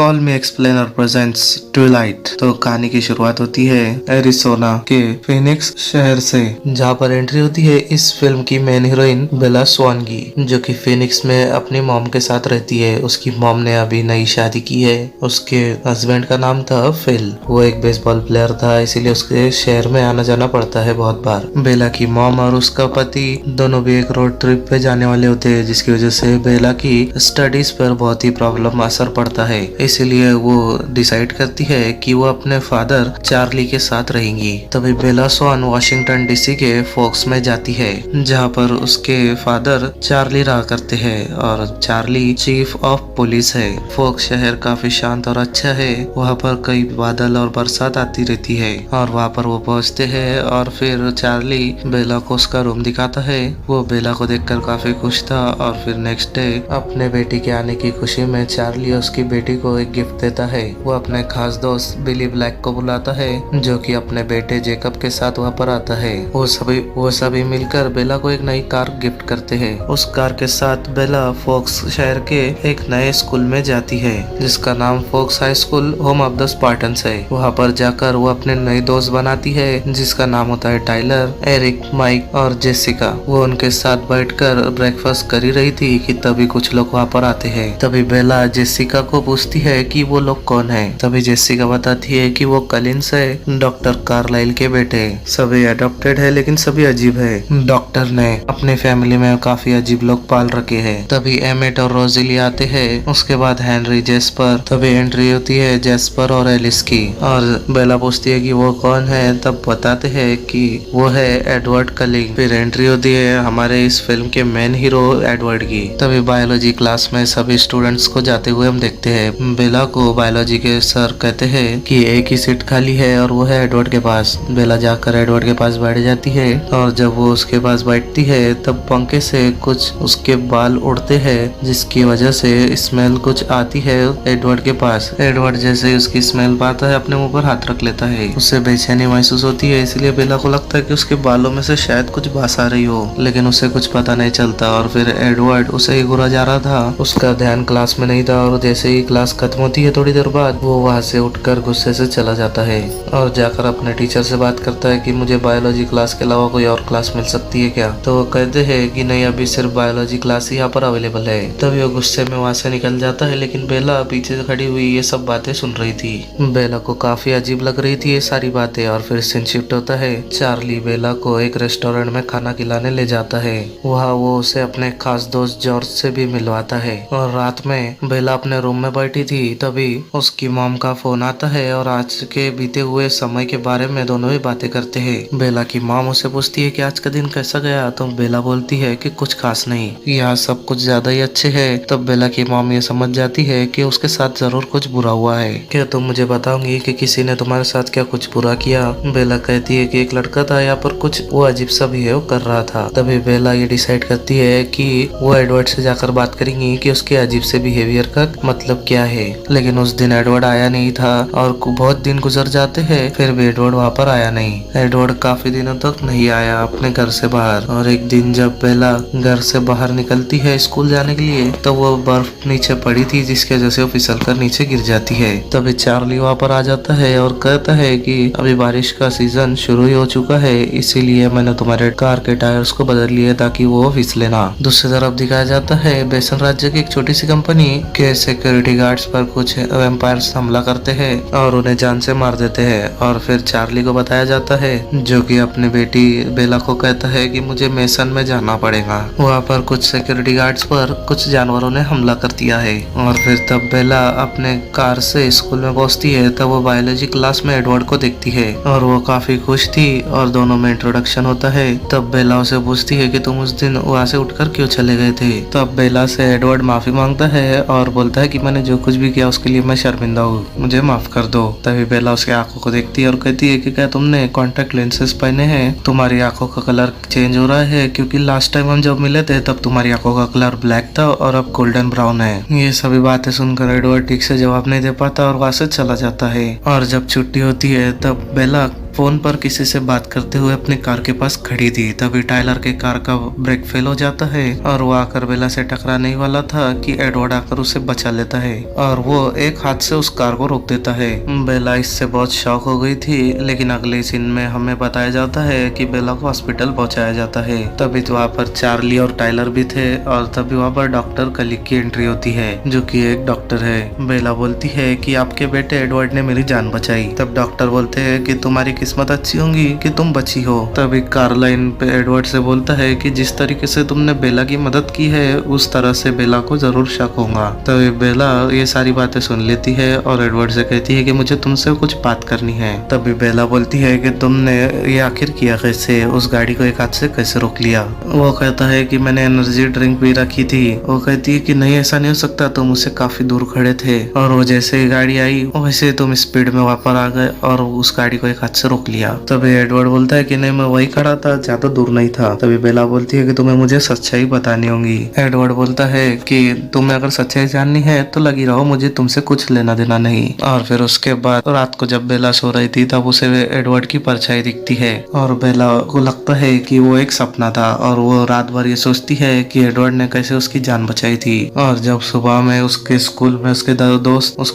Call me explainer presents Twilight. तो कहानी की शुरुआत होती है एरिज़ोना के फिनिक्स शहर से, जहाँ पर एंट्री होती है इस फिल्म की मेन हीरोइन बेला स्वान की, जो कि फिनिक्स में अपनी मॉम के साथ रहती है। उसकी मॉम ने अभी नई शादी की है। उसके हस्बैंड का नाम था फिल। वो एक बेसबॉल प्लेयर था, इसीलिए उसके शहर में आना जाना पड़ता है बहुत बार। बेला की मॉम और उसका पति दोनों भी एक रोड ट्रिप पे जाने वाले होते हैं, जिसकी वजह से बेला की स्टडीज पर बहुत ही प्रॉब्लम असर पड़ता है। इसलिए वो डिसाइड करती है कि वो अपने फादर चार्ली के साथ रहेंगी। तभी बेला स्वान वाशिंगटन डीसी के फोक्स में जाती है, जहाँ पर उसके फादर चार्ली रहा करते हैं और चार्ली चीफ ऑफ पुलिस है। फोक्स शहर काफी शांत और अच्छा है। वहाँ पर कई बादल और बरसात आती रहती है और वहाँ पर वो पहुँचते हैं और फिर चार्ली बेला को उसका रूम दिखाता है। वो बेला को देखकर काफी खुश था और फिर नेक्स्ट डे अपने बेटी के आने की खुशी में चार्ली उसकी बेटी को एक गिफ्ट देता है। वो अपने खास दोस्त बिली ब्लैक को बुलाता है, जो कि अपने बेटे जेकब के साथ वहाँ पर आता है। वो सभी मिलकर बेला को एक नई कार गिफ्ट करते हैं। उस कार के साथ बेला फोक्स शहर के एक नए स्कूल में जाती है, जिसका नाम Fox high school home of the Spartans है। वहाँ पर जाकर वो अपने नए दोस्त बनाती है, जिसका नाम होता है टाइलर, एरिक, माइक और जेसिका। वो उनके साथ बैठकर ब्रेकफास्ट कर ही रही थी कि तभी कुछ लोग वहाँ पर आते हैं। तभी बेला जेसिका को पूछती है कि वो लोग कौन है। तभी जेसिका बताती है कि वो कलिंस है, डॉक्टर कार्लाइल के बेटे। सभी एडॉप्टेड है, लेकिन सभी अजीब है। डॉक्टर ने अपने फैमिली में काफी अजीब लोग पाल रखे हैं। तभी एमेट और रोजिली आते हैं। उसके बाद हेनरी, जेस्पर। तभी एंट्री होती है जेस्पर और एलिस की और बेला पूछती है कि वो कौन है। तब बताते हैं कि वो है एडवर्ड कलिंग। फिर एंट्री होती है हमारे इस फिल्म के मेन हीरो एडवर्ड की। तभी बायोलॉजी क्लास में सभी स्टूडेंट्स को जाते हुए हम देखते हैं। बेला को बायोलॉजी के सर कहते हैं कि एक ही सीट खाली है और वो है एडवर्ड के पास। बेला जाकर एडवर्ड के पास बैठ जाती है और जब वो उसके पास बैठती है तब पंखे से कुछ उसके बाल उड़ते हैं, जिसकी वजह से स्मेल कुछ आती है एडवर्ड के पास। एडवर्ड जैसे ही उसकी स्मेल पाता है अपने मुंह पर हाथ रख लेता है। उससे बेचैनी महसूस होती है, इसलिए बेला को लगता है कि उसके बालों में से शायद कुछ बास आ रही हो, लेकिन उसे कुछ पता नहीं चलता। और फिर एडवर्ड उसे ही घुरा जा रहा था। उसका ध्यान क्लास में नहीं था और जैसे ही क्लास खत्म होती है थोड़ी देर बाद वो वहाँ से उठकर गुस्से से चला जाता है और जाकर अपने टीचर से बात करता है कि मुझे बायोलॉजी क्लास के अलावा कोई और क्लास मिल सकती है क्या। तो वो कहते हैं कि नहीं, अभी सिर्फ बायोलॉजी क्लास ही यहाँ पर अवेलेबल है। तभी वो गुस्से में वहाँ से निकल जाता है, लेकिन बेला पीछे से खड़ी हुई ये सब बातें सुन रही थी। बेला को काफी अजीब लग रही थी ये सारी बातें। और फिर सीन शिफ्ट होता है। चार्ली बेला को एक रेस्टोरेंट में खाना खिलाने ले जाता है। वहाँ वो उसे अपने खास दोस्त जॉर्ज से भी मिलवाता है। और रात में बेला अपने रूम में बैठी थी, तभी उसकी मॉम का फोन आता है और आज के बीते हुए समय के बारे में दोनों ही बातें करते हैं। बेला की मॉम उसे पूछती है कि आज का दिन कैसा गया, तो बेला बोलती है कि कुछ खास नहीं, यहाँ सब कुछ ज्यादा ही अच्छे है। तब बेला की मॉम ये समझ जाती है कि उसके साथ जरूर कुछ बुरा हुआ है। क्या तुम मुझे बताओगी कि किसी ने तुम्हारे साथ क्या कुछ बुरा किया। बेला कहती है कि एक लड़का था यहाँ पर, कुछ वो अजीब सा बिहेव कर रहा था। तभी बेला ये डिसाइड करती है कि वो एडवर्ड से जाकर बात करेंगी कि उसके अजीब से बिहेवियर का मतलब क्या है। लेकिन उस दिन एडवर्ड आया नहीं था और बहुत दिन गुजर जाते हैं, फिर भी एडवर्ड वहाँ पर आया नहीं। एडवर्ड काफी दिनों तक नहीं आया अपने घर से बाहर। और एक दिन जब बेला घर से बाहर निकलती है स्कूल जाने के लिए, तो वो बर्फ नीचे पड़ी थी, जिसकी वजह से वो फिसल कर नीचे गिर जाती है। तभी चार्ली वहाँ पर आ जाता है और कहता है कि अभी बारिश का सीजन शुरू ही हो चुका है, इसीलिए मैंने तुम्हारे कार के टायर्स को बदल लिए ताकि वो फिसले ना। दूसरी तरफ दिखाया जाता है बेसन राज्य की एक छोटी सी कंपनी के सिक्योरिटी गार्ड्स पर कुछ वैम्पायर्स हमला करते हैं और उन्हें जान से मार देते हैं। और फिर चार्ली को बताया जाता है, जो कि अपनी बेटी बेला को कहता है कि मुझे मेसन में जाना पड़ेगा। वहाँ पर कुछ सिक्योरिटी गार्ड्स पर कुछ जानवरों ने हमला कर दिया है। और फिर तब बेला अपने कार से स्कूल में पहुँचती है, तब वो बायोलॉजी क्लास में एडवर्ड को देखती है और वो काफी खुश थी और दोनों में इंट्रोडक्शन होता है। तब बेला उसे पूछती है कि तुम उस दिन वहाँ से उठकर क्यों चले गए थे। तब बेला से एडवर्ड माफी मांगता है और बोलता है कि मैंने जो कुछ भी किया उसके लिए मैं शर्मिंदा हूँ, मुझे माफ कर दो। तभी बेला उसके आंखों को देखती है और कहती है कि क्या तुमने कॉन्टेक्ट लेंसेज पहने हैं, तुम्हारी आंखों का कलर चेंज हो रहा है, क्योंकि लास्ट टाइम हम जब मिले थे तब तुम्हारी आंखों का कलर ब्लैक था और अब गोल्डन ब्राउन है। ये सभी बातें सुनकर एडवर्ड ठीक से जवाब नहीं दे पाता और वहाँ से चला जाता है। और जब छुट्टी होती है तब बेला फोन पर किसी से बात करते हुए अपनी कार के पास खड़ी थी। तभी टाइलर के कार का ब्रेक फेल हो जाता है और वो आकर बेला से टकराने ही वाला था कि एडवर्ड आकर उसे बचा लेता है और वो एक हाथ से उस कार को रोक देता है। बेला इससे बहुत शॉक हो गई थी, लेकिन अगले सीन में हमें बताया जाता है कि बेला को हॉस्पिटल पहुंचाया जाता है। तभी तो वहाँ पर चार्ली और टाइलर भी थे और तभी वहाँ पर डॉक्टर कलिक की एंट्री होती है, जो कि एक डॉक्टर है। बेला बोलती है कि आपके बेटे एडवर्ड ने मेरी जान बचाई। तब डॉक्टर बोलते हैं कि तुम्हारी किस्मत अच्छी होगी कि तुम बची हो। तभी कार्लाइन पे एडवर्ड से बोलता है कि जिस तरीके से तुमने बेला की मदद की है उस तरह से बेला को जरूर शक होगा। तभी बेला ये सारी बातें सुन लेती है और एडवर्ड से कहती है कि मुझे तुमसे कुछ बात करनी है। तभी बेला बोलती है कि तुमने ये आखिर किया कैसे, उस गाड़ी को एक हाथ से कैसे रोक लिया। वो कहता है कि मैंने एनर्जी ड्रिंक भी रखी थी। वो कहती है कि नहीं ऐसा नहीं हो सकता, तुम उससे काफी दूर खड़े थे और वो जैसे ही गाड़ी आई वैसे तुम स्पीड में वापस आ गए और उस गाड़ी को एक हाथ से रोक लिया। तभी एडवर्ड बोलता है कि नहीं मैं वही खड़ा था, ज्यादा दूर नहीं था। तभी बेला बोलती है कि तुम्हें मुझे सच्चाई बतानी होगी। एडवर्ड बोलता है कि तुम्हें अगर सच्चाई जाननी है तो लगी रहो, मुझे तुमसे कुछ लेना देना नहीं। और फिर उसके बाद रात को जब बेला सो रही थी तब उसे एडवर्ड की परछाई दिखती है और बेला को लगता है कि वो एक सपना था और वो रात भर ये सोचती है कि एडवर्ड ने कैसे उसकी जान बचाई थी। और जब सुबह में उसके स्कूल में उसके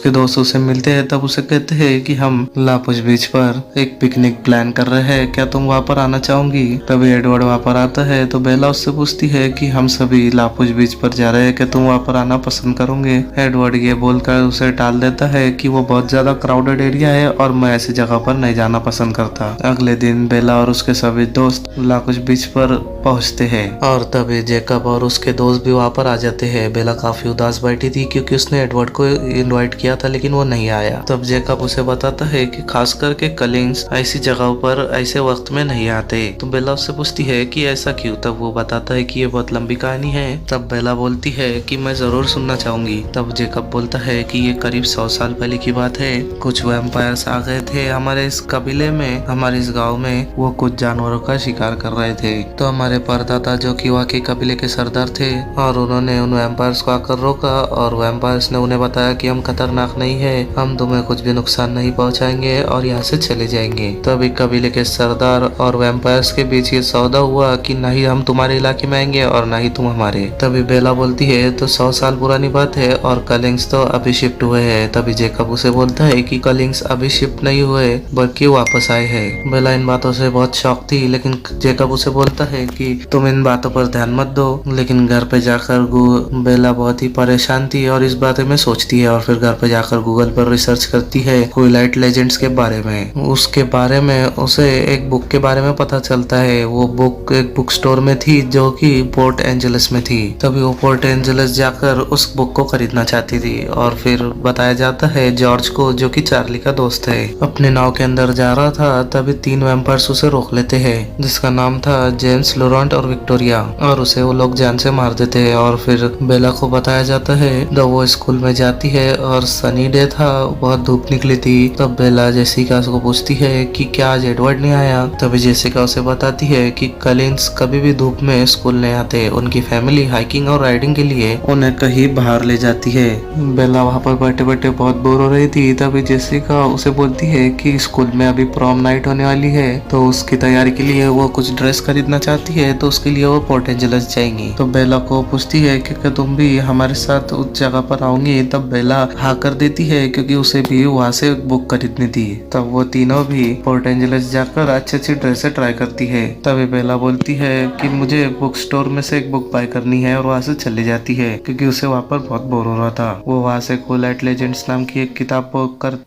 दोस्त उसे मिलते हैं तब उसे कहते हैं कि हम लापुज बीच पर एक पिकनिक प्लान कर रहे हैं, क्या तुम वहाँ पर आना चाहोगी। तभी एडवर्ड वहाँ पर आता है तो बेला उससे पूछती है कि हम सभी लापुज बीच पर जा रहे हैं, क्या तुम वहाँ पर आना पसंद करोगे। एडवर्ड ये बोलकर उसे टाल देता है कि वो बहुत ज्यादा क्राउडेड एरिया है और मैं ऐसी जगह पर नहीं जाना पसंद करता। अगले दिन बेला और उसके सभी दोस्त लापुज बीच पर पहुंचते हैं और तभी जेकब और उसके दोस्त भी वहाँ पर आ जाते हैं। बेला काफी उदास बैठी थी क्योंकि उसने एडवर्ड को इनवाइट किया था लेकिन वो नहीं आया। तब जेकब उसे बताता है कि खास करके कलिंग्स ऐसी जगहों पर ऐसे वक्त में नहीं आते। तो बेला उससे पूछती है कि ऐसा क्यों। तब वो बताता है कि ये बहुत लंबी कहानी है। तब बेला बोलती है कि मैं जरूर सुनना चाहूंगी। तब जेकब बोलता है कि ये करीब 100 साल पहले की बात है। कुछ वैम्पायर्स आ गए थे हमारे इस कबीले में, हमारे इस गांव में। वो कुछ जानवरों का शिकार कर रहे थे। तो हमारे परदादा जो कि वहाँ के कबीले के सरदार थे और उन्होंने उन वैम्पायर्स को आकर रोका और वैम्पायर्स ने उन्हें बताया कि हम खतरनाक नहीं है, हम तुम्हें कुछ भी नुकसान नहीं पहुंचाएंगे और यहाँ से चले जाएंगे। तभी कबीले के सरदार और वैम्पायर्स के बीच ये सौदा हुआ कि न ही हम तुम्हारे इलाके में आएंगे और न ही तुम हमारे। तभी बेला बोलती है तो 100 साल पुरानी बात है और कलिंग्स तो अभी शिफ्ट हुए हैं। तभी जेकब उसे बोलता है कि कलिंग्स अभी शिफ्ट नहीं हुए बल्कि वापस आए हैं। बेला इन बातों से बहुत शॉक थी, लेकिन जेकब उसे बोलता है कि तुम इन बातों पर ध्यान मत दो। लेकिन घर पे जाकर बेला बहुत ही परेशान थी और इस बारे में सोचती है और फिर घर पे जाकर गूगल पर रिसर्च करती है ट्विलाइट लेजेंड्स के बारे में। उसके बारे में उसे एक बुक के बारे में पता चलता है। वो बुक एक बुक स्टोर में थी जो कि पोर्ट एंजलिस में थी। तभी वो पोर्ट एंजलिस जाकर उस बुक को खरीदना चाहती थी और फिर बताया जाता है जॉर्ज को, जो कि चार्ली का दोस्त है, अपने नाव के अंदर जा रहा था। तभी 3 वैम्पायर्स उसे रोक लेते हैं जिसका नाम था जेम्स, लोरेंट और विक्टोरिया, और उसे वो लोग जान से मार देते हैं। और फिर बेला को बताया जाता है जब वो स्कूल में जाती है और सनी डे था, बहुत धूप निकली थी। तब बेला जेसिका को पूछती है कि क्या आज एडवर्ड नहीं आया। तभी जेसिका उसे बताती है कि कलिंस कभी भी धूप में स्कूल नहीं आते, उनकी फैमिली हाइकिंग और राइडिंग के लिए उन्हें कहीं बाहर ले जाती है। बेला वहाँ पर बैठे बैठे बहुत बोर हो रही थी। तभी जेसिका उसे बोलती है कि स्कूल में अभी प्रॉम नाइट होने वाली है तो उसकी तैयारी के लिए वो कुछ ड्रेस खरीदना चाहती है, तो उसके लिए वो पोर्ट एंजलिस जाएंगी। तो बेला को पूछती है कि क्या तुम भी हमारे साथ उस जगह पर आओगी। तब बेला हाँ कर देती है क्योंकि उसे भी वहाँ से बुक खरीदनी थी। तब वो तीनों भी पोर्ट एंजलिस जाकर अच्छी अच्छी ड्रेसें ट्राई करती है। तभी बेला बोलती है कि मुझे बुक स्टोर में से एक बुक बाय करनी है और वहाँ से चली जाती है क्योंकि उसे वहाँ पर बहुत बोर हो रहा था। वो वहाँ से ट्विलाइट लेजेंड्स नाम की एक किताब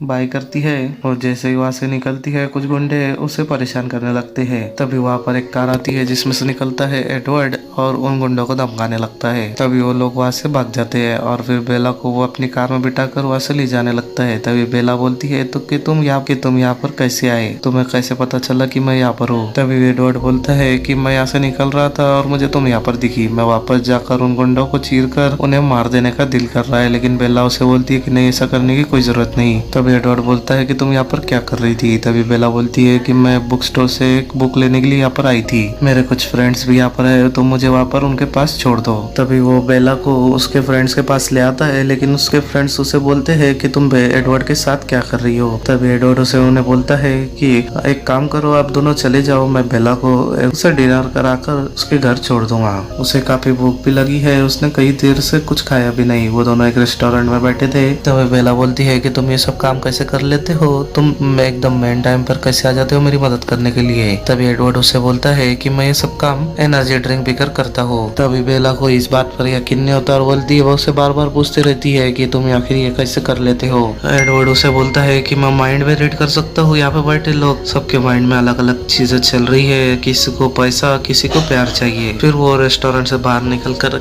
बाय करती है और जैसे ही वहाँ से निकलती है कुछ गुंडे उसे परेशान करने लगते हैं। तभी वहाँ पर एक कार आती है जिसमें से निकलता है एडवर्ड और उन गुंडों को धमकाने लगता है। तभी वो लोग वहाँ से भाग जाते हैं और फिर बेला को वो अपनी कार में बिठाकर वहाँ से ले जाने लगता है। तभी बेला बोलती है तो कि तुम यहाँ पर कैसे आए, तुम्हें कैसे पता चला कि मैं यहाँ पर हूँ। तभी एडवर्ड बोलता है कि मैं यहाँ से निकल रहा था और मुझे तुम यहाँ पर दिखी। मैं वापस जाकर उन गुंडों को चीर कर उन्हें मार देने का दिल कर रहा है, लेकिन बेला उसे बोलती है कि नहीं, ऐसा करने की कोई जरूरत नहीं। तभी एडवर्ड बोलता है कि तुम यहाँ पर क्या कर रही थी। तभी बेला बोलती है कि मैं बुक स्टोर से एक बुक लेने के लिए यहाँ पर आई थी, मेरे कुछ फ्रेंड्स भी यहाँ पर है तो मुझे वहाँ पर उनके पास छोड़ दो। तभी वो बेला को उसके फ्रेंड्स के पास ले आता है, लेकिन उसके फ्रेंड्स उसे बोलते हैं कि तुम एडवर्ड के साथ क्या कर रही हो। तभी एडवर्ड उसे उन्हें बोलता है कि एक काम करो, आप दोनों चले जाओ, मैं बेला को उसे डिनर कराकर उसके घर छोड़ दूंगा। उसे काफी भूख भी लगी है, उसने कई देर से कुछ खाया भी नहीं। वो दोनों एक रेस्टोरेंट में बैठे थे। तभी बेला बोलती है कि तुम ये सब काम कैसे कर लेते हो, तुम एकदम मेन टाइम पर कैसे आ जाते हो मेरी मदद करने के लिए। तभी एडवर्ड उससे बोलता है कि मैं ये सब काम एनर्जी ड्रिंक पीकर करता हूँ। तभी बेला को इस बात पर यकीन नहीं होता और बोलती है, वो उसे बार बार पूछती रहती है कि तुम आखिर ये कैसे कर लेते हो। एडवर्ड उसे बोलता है कि मैं माइंड में रीड कर सकता हूँ, यहाँ पे बैठे लोग सबके माइंड में अलग अलग चीजें चल रही है, किसी को पैसा, किसी को प्यार चाहिए। फिर वो रेस्टोरेंट से बाहर निकलकर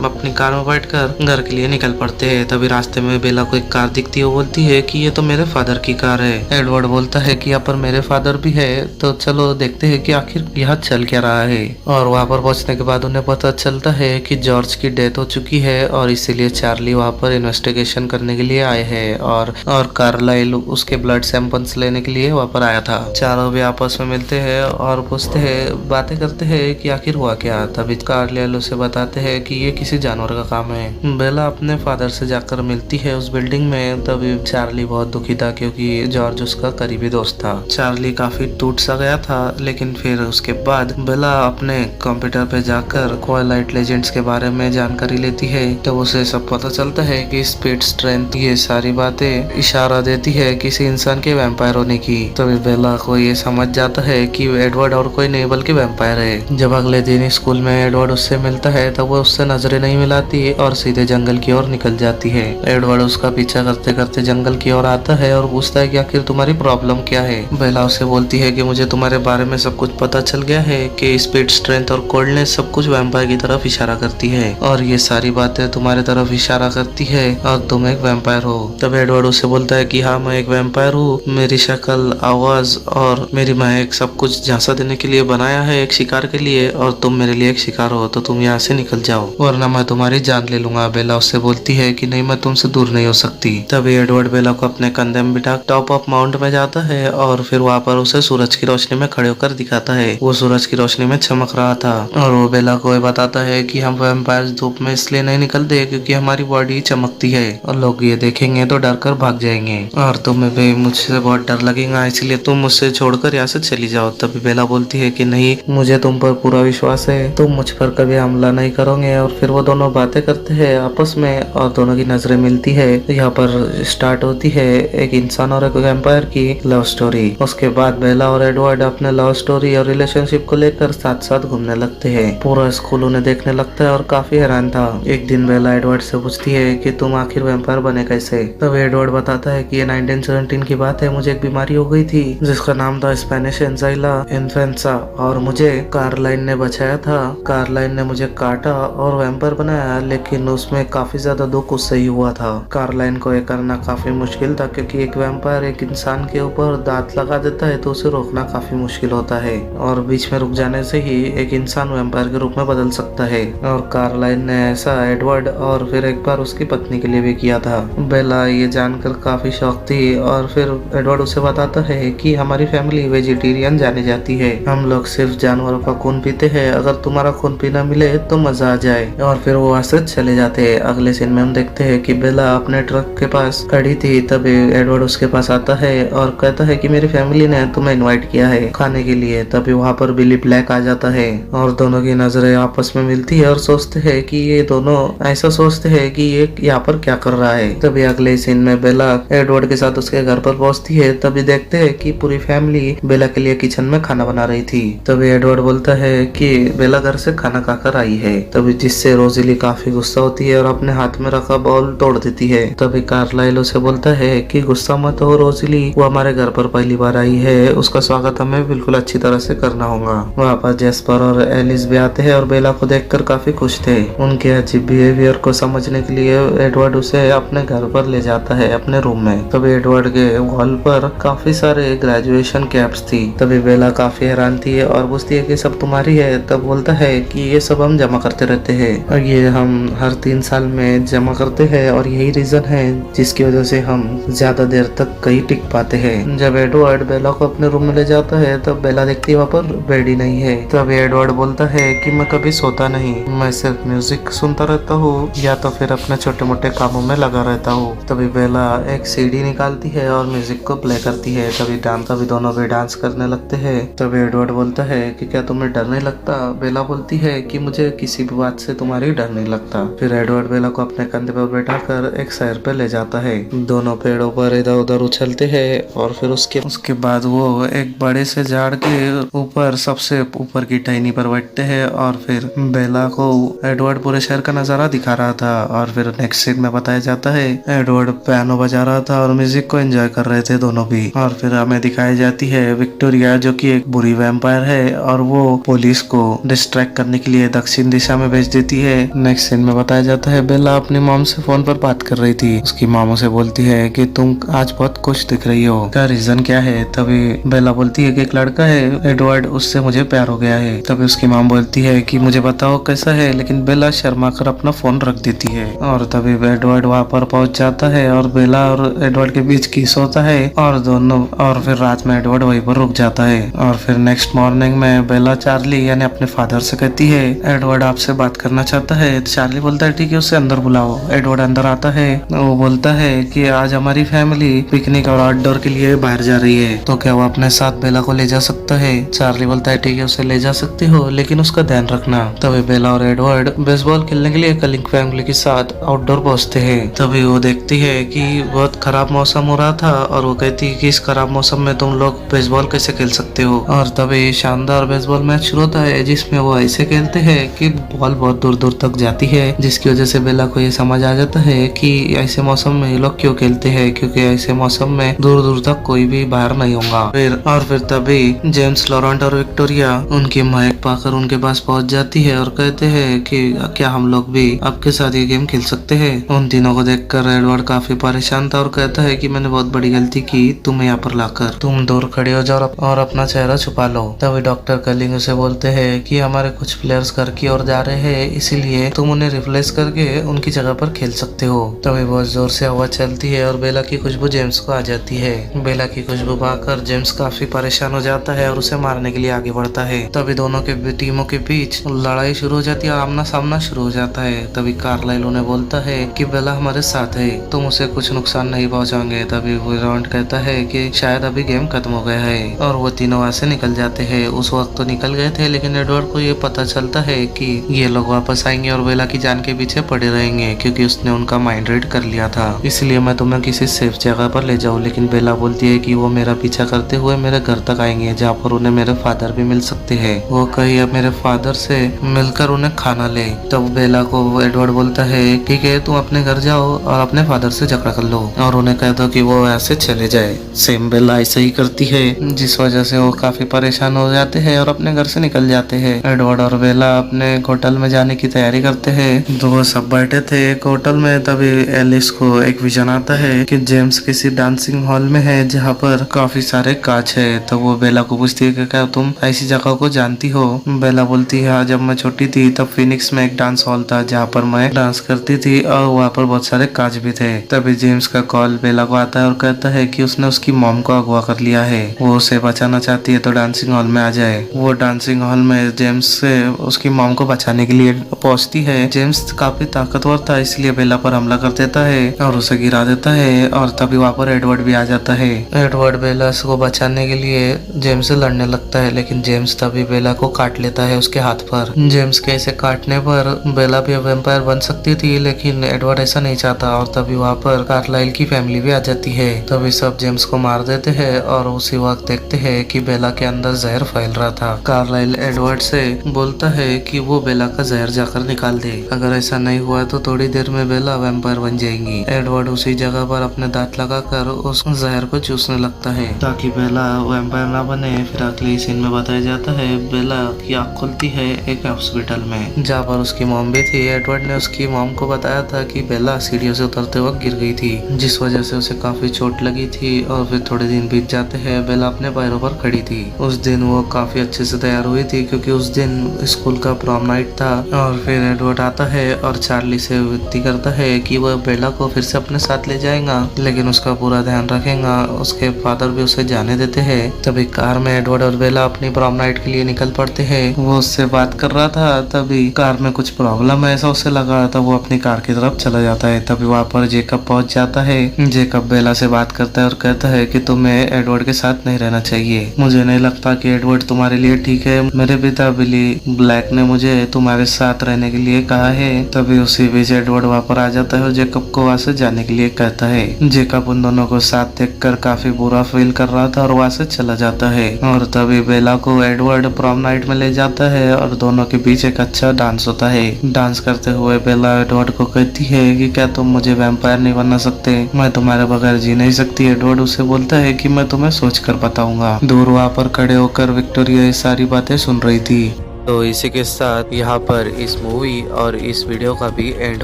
अपनी कार में बैठकर घर के लिए निकल पड़ते हैं। तभी रास्ते में बेला को एक कार दिखती है। वो बोलती है कि ये तो मेरे फादर की कार है। एडवर्ड बोलता है कि यहाँ पर मेरे फादर भी है, तो चलो देखते हैं कि आखिर यहाँ चल क्या रहा है। और वहाँ पर पहुंचने के बाद उन्हें पता चलता है कि जॉर्ज की डेथ हो चुकी है और इसीलिए चार्ली वहाँ पर इन्वेस्टिगेशन करने के लिए आए हैं और कार्लाइल उसके ब्लड सैंपल्स लेने के लिए वहाँ पर आया था। चारों भी आपस में मिलते हैं और पूछते हैं, बातें करते हैं कि आखिर हुआ क्या। तभी कार्लाइल उसे बताते हैं कि ये किसी जानवर का काम है। बेला अपने फादर से जाकर मिलती है उस बिल्डिंग में। तभी चार्ली बहुत दुखी था क्योंकि जॉर्ज उसका करीबी दोस्त था। चार्ली काफी टूट सा गया था, लेकिन फिर उसके बाद बेला अपने कंप्यूटर पे जाकर ट्वाइलाइट लेजेंड्स के बारे में जानकारी लेती है। तो उसे सब पता चलता है कि स्पीड, स्ट्रेंथ, ये सारी बातें इशारा देती है किसी इंसान के वैम्पायर होने की। तभी बेला को ये समझ जाता है कि एडवर्ड और कोई नहीं बल्कि वैम्पायर है। जब अगले दिन स्कूल में एडवर्ड उससे मिलता है तब वो उससे नजरें नहीं मिलाती और सीधे जंगल की ओर निकल जाती है। एडवर्ड उसका पीछा करते करते जंगल की ओर आता है और पूछता है कि आखिर तुम्हारी प्रॉब्लम क्या है। बेला उसे बोलती है कि मुझे तुम्हारे बारे में सब कुछ पता चल गया है कि स्पीड, स्ट्रेंथ और कोल्डनेस सब कुछ वैम्पायर की तरफ इशारा करती है और ये सारी बातें तुम्हारे तरफ इशारा करती है और तुम एक वैम्पायर हो। तब एडवर्ड उसे बोलता है कि हाँ, मैं एक वैम्पायर हूँ। मेरी शक्ल, आवाज और मेरी महक सब कुछ झांसा देने के लिए बनाया है एक शिकार के लिए, और तुम मेरे लिए एक शिकार हो, तो तुम यहाँ से निकल जाओ वरना मैं तुम्हारी जान ले लूंगा। बेला उससे बोलती है कि नहीं, मैं तुमसे दूर नहीं हो सकती। तभी एडवर्ड बेला को अपने कंधे में बिठा टॉप ऑफ माउंट में जाता है और फिर वहाँ पर उसे सूरज की रोशनी में खड़े होकर दिखाता है। वो सूरज की रोशनी में चमक रहा था और वो बेला को बताता है कि हम वैम्पायर धूप में इसलिए नहीं निकलते क्योंकि हमारी बॉडी चमकती है और लोग ये देखेंगे तो डर कर भाग जाएंगे और तुम्हें भी मुझसे बहुत डर लगेगा, इसलिए तुम मुझसे छोड़कर यहाँ से चली जाओ। तभी बेला बोलती है कि नहीं, मुझे तुम पर पूरा विश्वास है, तुम मुझ पर कभी हमला नहीं करोगे। और फिर वो दोनों बातें करते हैं आपस में और दोनों की नजरें मिलती है। यहाँ पर स्टार्ट होती है एक इंसान और एक वैम्पायर की लव स्टोरी। उसके बाद बेला और एडवर्ड अपने लव स्टोरी और रिलेशनशिप को लेकर साथ साथ घूमने लगते हैं। पूरा स्कूल उन्हें देखने लगता है और काफी हैरान था। एक दिन बेला एडवर्ड से पूछती है कि तुम आखिर वैम्पायर बने कैसे। तब एडवर्ड बताता है कि ये 1917 की बात है, मुझे एक बीमारी हो गई थी जिसका नाम था स्पेनिश एंजाइला इन्फेंसा और मुझे कार्लाइन ने बचाया था। कार्लाइन ने मुझे काटा और वैम्पायर बनाया, लेकिन उसमें काफी ज्यादा दुख उससे ही हुआ था। कार्लाइन को ये करना काफी मुश्किल था क्योंकि एक वैम्पायर एक इंसान के ऊपर दांत लगा देता है तो उसे रोकना काफी मुश्किल होता है और बीच में रुक जाने से ही एक इंसान वैम्पायर के रूप में बदल सकता है। और कार्लाइन ने ऐसा एडवर्ड और फिर एक बार उसकी पत्नी के लिए भी किया था। बेला ये जानकर काफी शौक थी और फिर एडवर्ड उसे बताता है कि हमारी फैमिली वेजिटेरियन जानी जाती है, हम लोग सिर्फ जानवरों का खून पीते हैं, अगर तुम्हारा खून पीना मिले तो मजा आ जाए। और फिर वो वहाँ से चले जाते हैं। अगले सीन में हम देखते हैं कि बेला अपने ट्रक के पास खड़ी थी, तभी एडवर्ड उसके पास आता है और कहता है कि मेरी फैमिली ने तुम्हें इनवाइट किया है खाने के लिए। तभी वहाँ पर बिली ब्लैक आ जाता है और दोनों की नजरें आपस में मिलती है और सोचते हैं कि ये दोनों ऐसा सोचते हैं कि ये यहाँ पर क्या कर रहा है। तभी अगले सीन में बेला एडवर्ड के साथ उसके घर पर पहुंचती है। तभी देखते हैं कि पूरी फैमिली बेला के लिए किचन में खाना बना रही थी। तभी एडवर्ड बोलता है कि बेला घर से खाना खाकर आई है, तभी जिससे रोजिली काफी गुस्सा होती है और अपने हाथ में रखा बॉल तोड़ देती है। तभी कार्लाइल उसे बोलता है कि गुस्सा मत हो रोजिली, वो हमारे घर पर पहली बार आई है, उसका स्वागत हमें बिल्कुल अच्छी तरह से करना होगा। वहाँ पर जेस्पर और एलिस भी आते हैं और बेला को देखकर काफी खुश थे। उनके अजीब बिहेवियर को समझने के लिए एडवर्ड उसे अपने घर पर ले जाता है अपने रूम में। तभी एडवर्ड के वॉल पर काफी सारे ग्रेजुएशन कैप्स थी। तभी बेला काफी हैरान थी और पूछती है कि सब तुम्हारी है। तब बोलता है कि ये सब हम जमा करते रहते हैं और ये हम हर 3 साल में जमा करते हैं और यही रीजन है जिसकी वजह से हम ज्यादा देर तक कहीं टिक पाते हैं। जब एडवर्ड बेला को अपने रूम में ले जाता है तब बेला देखती है वहाँ पर बेड ही नहीं है। तब एडवर्ड बोलता है कि मैं कभी सोता नहीं, मैं सिर्फ म्यूजिक सुनता रहता हूँ या तो फिर अपने छोटे मोटे कामों में लगा रहता हूँ। तभी बेला एक सीडी निकालती है और म्यूजिक को प्ले करती है। तभी डांस तभी दोनों भी डांस करने लगते हैं। तभी एडवर्ड बोलता है कि क्या तुम्हें डर नहीं लगता। बेला बोलती है कि मुझे किसी भी बात से तुम्हारी डर नहीं लगता। फिर एडवर्ड बेला को अपने कंधे पर बैठाकर एक शहर पे ले जाता है। दोनों पेड़ों पर इधर उधर उछलते हैं और फिर उसके बाद वो एक बड़े से झाड़ के ऊपर सबसे ऊपर की टहनी पर बैठते हैं और फिर बेला को एडवर्ड पूरे शहर का नजारा दिखा रहा था। और फिर नेक्स्ट सीन में बताया जाता है एडवर्ड पियानो बजा रहा था और म्यूजिक को एंजॉय कर रहे थे दोनों भी। और फिर हमें दिखाई जाती है विक्टोरिया जो कि एक बुरी वैम्पायर है और वो पुलिस को डिस्ट्रैक्ट करने के लिए दक्षिण दिशा में भेज देती है। नेक्स्ट सीन में बताया जाता है बेला अपनी मॉम से फोन पर बात कर रही थी। उसकी मामू से बोलती है कि तुम आज बहुत खुश दिख रही हो, क्या रीजन क्या है। तभी बेला बोलती है कि एक लड़का है एडवर्ड, उससे मुझे प्यार हो गया है। तभी उसकी माम बोलती है कि मुझे बताओ कैसा है, लेकिन बेला शर्मा कर अपना फोन रख देती है। और तभी एडवर्ड वहाँ पर पहुंच जाता है और बेला और एडवर्ड के बीच किस होता है और फिर रात में एडवर्ड वहीं पर रुक जाता है। और फिर नेक्स्ट मॉर्निंग में बेला चार्ली यानी अपने फादर से कहती है एडवर्ड आपसे बात करना चाहता है। चार्ली बोलता है ठीक है, उसे अंदर बुलाओ। एडवर्ड अंदर आता है, वो बोलता है कि आज हमारी फैमिली पिकनिक और आउटडोर के लिए बाहर जा रही है, तो क्या वो अपने साथ बेला को ले जा सकता है। चार्ली बोलता है ठीक है, उसे ले जा सकते हो, लेकिन उसका ध्यान रखना। तभी बेला और एडवर्ड बेसबॉल खेलने के लिए कलिंग फैमिली के साथ आउटडोर पहुंचते हैं। तभी वो देखती है कि बहुत खराब मौसम हो रहा था और वो कहती है कि इस खराब मौसम में तुम लोग बेसबॉल कैसे खेल सकते हो। और तभी शानदार बेसबॉल मैच शुरू होता है जिसमें वो ऐसे खेलते हैं कि बॉल बहुत दूर दूर तक जाती है, जिसकी वजह से बेला को ये समझ आ जाता है कि ऐसे मौसम में ये लोग क्यों खेलते हैं, क्योंकि ऐसे मौसम में दूर दूर तक कोई भी बाहर नहीं होगा। फिर तभी जेम्स लॉरेंट और विक्टोरिया उनकी महक पाकर उनके पास पहुंच जाती है और कहते हैं कि क्या हम लोग भी आपके साथ ये गेम खेल सकते हैं। उन तीनों को देखकर एडवर्ड काफी परेशान था और कहता है कि मैंने बहुत बड़ी गलती की तुम्हें यहाँ पर लाकर, तुम दूर खड़े हो जाओ और अपना चेहरा छुपा लो। तभी डॉक्टर कलिंग उसे बोलते हैं कि हमारे कुछ प्लेयर्स घर की ओर जा रहे हैं, इसीलिए तुम उन्हें रिप्लेस करके उनकी जगह पर खेल सकते हो। तभी बहुत जोर से हवा चलती है और बेला की खुशबू जेम्स को आ जाती है। बेला की खुशबू पाकर जेम्स काफी परेशान हो जाता है और उसे मारने के लिए आगे बढ़ता है। तभी दोनों के टीमों के बीच लड़ाई शुरू हो जाती है और आमना सामना शुरू हो जाता है। तभी कार्लाइल उन्हें बोलता है कि बेला हमारे साथ है, तुम उसे कुछ नुकसान नहीं पहुंचाओगे। तभी विरांट कहता है कि शायद अभी गेम खत्म हो गया है और वो तीनों वहां से निकल जाते हैं। उस वक्त तो निकल गए थे, लेकिन एडवर्ड को ये पता चलता है कि ये लोग वापस आएंगे और बेला की जान के पीछे पड़े रहेंगे, क्योंकि उसने उनका माइंड रीड कर लिया था। इसलिए मैं तुम्हें किसी सेफ जगह पर ले जाऊं। लेकिन बेला बोलती है कि वो मेरा पीछा करते हुए मेरे घर तक आएंगे, जहाँ पर उन्हें मेरे फादर भी मिल सकते हैं। वो कहीं अब मेरे फादर से मिलकर उन्हें खाना ले। तब बेला को एडवर्ड बोलता है ठीक है, तुम अपने घर जाओ और अपने फादर से झगड़ा कर लो और उन्हें कह दो कि वो ऐसे चले जाए। सेम बेला ऐसे ही करती है, जिस वजह से वो काफी परेशान हो जाते हैं और अपने घर से निकल जाते हैं। एडवर्ड और बेला अपने होटल में जाने की तैयारी करते हैं। तो वो सब बैठे थे एक होटल में। तभी एलिस को एक विजन आता है कि जेम्स किसी डांसिंग हॉल में है जहाँ पर काफी सारे कांच है। तो वो बेला को पूछती है कि क्या तुम ऐसी जगह को जानती हो। बेला बोलती है जब मैं छोटी थी तब फिनिक्स में एक डांस हॉल था जहाँ पर मैं डांस करती थी और वहाँ पर बहुत सारे कांच भी थे। तभी जेम्स का कॉल बेला को आता है और कहता है कि उसने उसकी मॉम को अगवा कर लिया है, वो उसे बचाना चाहती है तो डांसिंग हॉल में आ जाए। वो डांसिंग हॉल में जेम्स से उसकी मॉम को बचाने के लिए पहुंचती है। जेम्स काफी ताकतवर था, इसलिए बेला पर हमला कर देता है और उसे गिरा देता है। और तभी वहाँ पर एडवर्ड भी आ जाता है। एडवर्ड बेला को बचाने के लिए जेम्स से लड़ने लगता है, लेकिन जेम्स तभी बेला को काट लेता है उसके हाथ पर। जेम्स के ऐसे काटने पर बेला भी वैम्पायर बन सकती थी, लेकिन एडवर्ड ऐसा नहीं चाहता। और तभी वहाँ पर कार्लाइल की फैमिली भी आ जाती है। तभी सब जेम्स को मार देते हैं और उसी वक्त देखते हैं कि बेला के अंदर जहर फैल रहा था। कार्लाइल एडवर्ड से बोलता है कि वो बेला का जहर जाकर निकाल दे, अगर ऐसा नहीं हुआ तो थोड़ी देर में बेला वैम्पायर बन जाएंगी। एडवर्ड उसी जगह पर अपने दांत लगाकर उस जहर को चूसने लगता है ताकि बेला वैम्पायर ना बने। फिर अगले सीन में बताया जाता है बेला की आँख खुलती है एक हॉस्पिटल में, जहाँ पर उसकी मॉम भी थी। एडवर्ड ने उसकी मॉम को बताया था कि बेला सीढ़ियों से उतरते वक्त गिर गई थी, जिस वजह से उसे काफी चोट लगी थी। और फिर थोड़े दिन बीत जाते हैं, बेला अपने पैरों पर खड़ी थी। उस दिन वो काफी अच्छे से तैयार हुई थी क्योंकि उस दिन स्कूल का प्रॉम नाइट था। और फिर एडवर्ड आता है और चार्ली से विनती करता है कि वह बेला को फिर से अपने साथ ले जाएगा, लेकिन उसका पूरा ध्यान रखेगा। उसके फादर भी उसे जाने देते हैं। तभी कार में एडवर्ड और बेला अपनी प्रॉम नाइट के लिए निकल पड़ते हैं। वो उससे बात कर रहा था, तभी कार में कुछ प्रॉब्लम है ऐसा उसे लगा, तब वो अपनी कार की तरफ चला जाता है। तभी वहाँ पर जेकब पहुंच जाता है। जेकब बेला से बात करता है और कहता है कि तुम तुम्हें एडवर्ड के साथ नहीं रहना चाहिए। मुझे नहीं लगता कि एडवर्ड तुम्हारे लिए ठीक है। मेरे पिता बिली ब्लैक ने मुझे तुम्हारे साथ रहने के लिए कहा है। तभी उसी बीच एडवर्ड वहाँ पर आ जाता है और जेकब को वहाँ से जाने के लिए कहता है। जेकब उन दोनों को साथ देखकर काफी बुरा फील कर रहा था और वहाँ से चला जाता है। और तभी बेला को एडवर्ड प्रॉम नाइट में ले जाता है और दोनों के बीच एक अच्छा डांस होता है। डांस करते हुए बेला एडवर्ड को कहती है कि क्या तुम मुझे वैम्पायर नहीं बना सकते, मैं तुम्हारे बगैर जी नहीं सकती। एडवर्ड उसे बोलता है कि मैं तुम्हें सोच कर बताऊंगा। दूर वहाँ पर खड़े होकर विक्टोरिया ये सारी बातें सुन रही थी। तो इसी के साथ यहाँ पर इस मूवी और इस वीडियो का भी एंड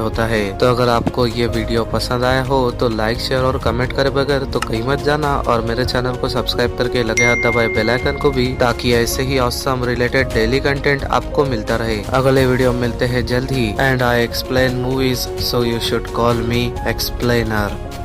होता है। तो अगर आपको ये वीडियो पसंद आया हो तो लाइक शेयर और कमेंट करे बगैर तो कहीं मत जाना और मेरे चैनल को सब्सक्राइब करके लगे हाथ दबाए बेल आइकन को भी, ताकि ऐसे ही ऑसम रिलेटेड डेली कंटेंट आपको मिलता रहे। अगले वीडियो मिलते हैं जल्द ही। And I explain movies so you should call me explainer.